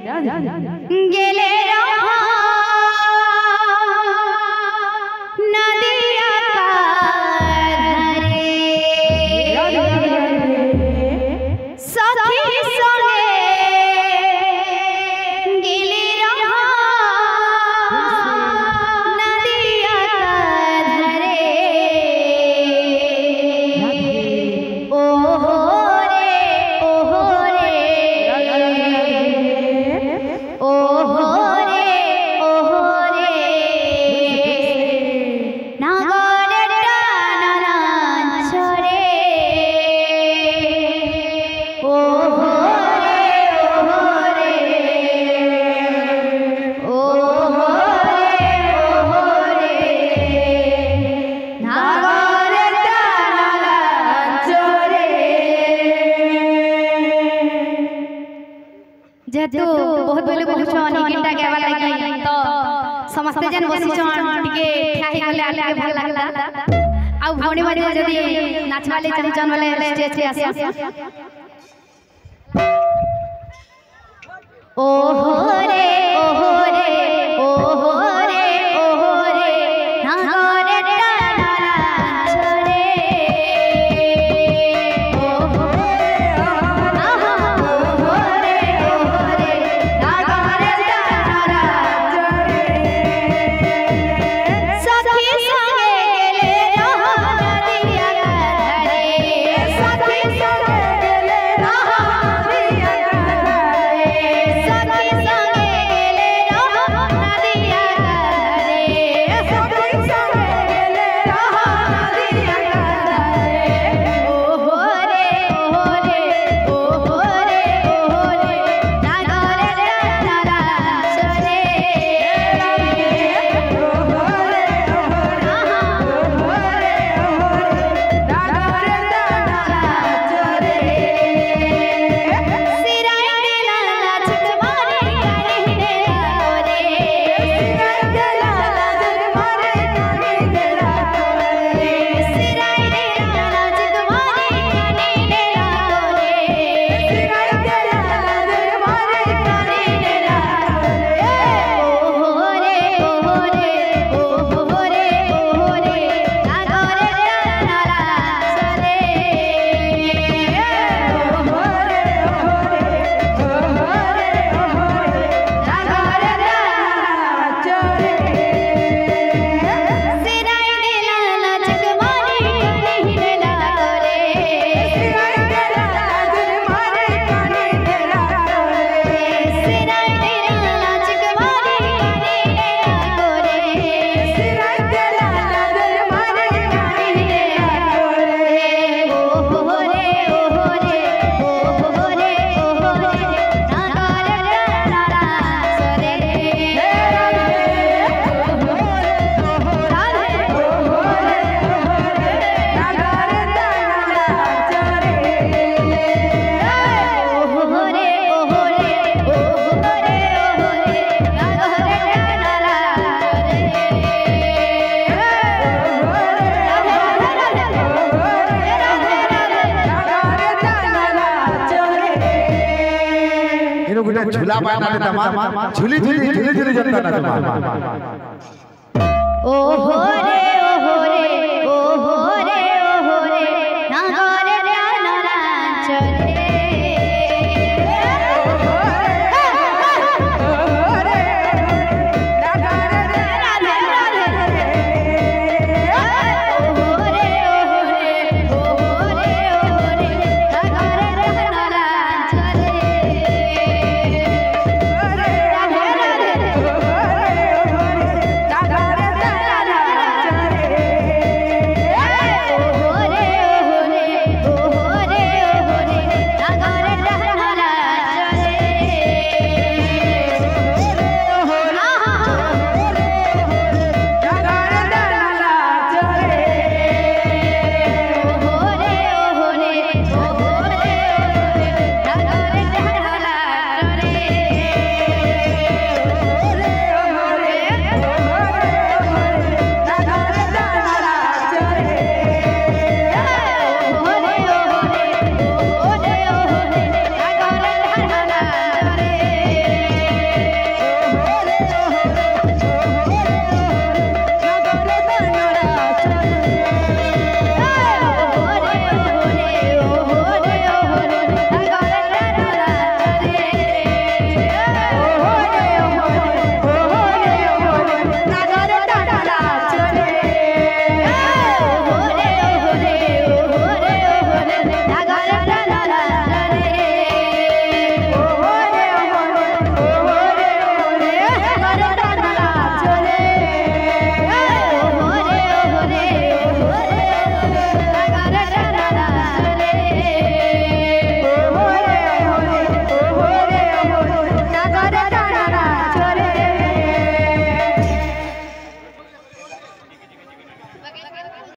गेले नदिया सखी संगे गेले नदिया धरे ओहो रे ओहो रे नागर टाना छरे ओहो रे नागर टाना छरे जेतु बहुत बेले बहुछन गीता गावा लागि तो समस्त जन बसिछन टिके ठाही गले आले भल लागला आ भौणी माने जदी नाचवाले चाहछन वाले स्टेज पे आसी ओहो रे नागर टाना छरे ओहो रे नागर टाना सखी संगे गेले नदिया धरे सखी संगे गेले नदिया धरे सखी संगे गेले नदिया धरे सखी संगे गेले नदिया धरे ओहो रे नागर टाना छरे झूला पाना तमा झूली जनता ना तमा ओहो रे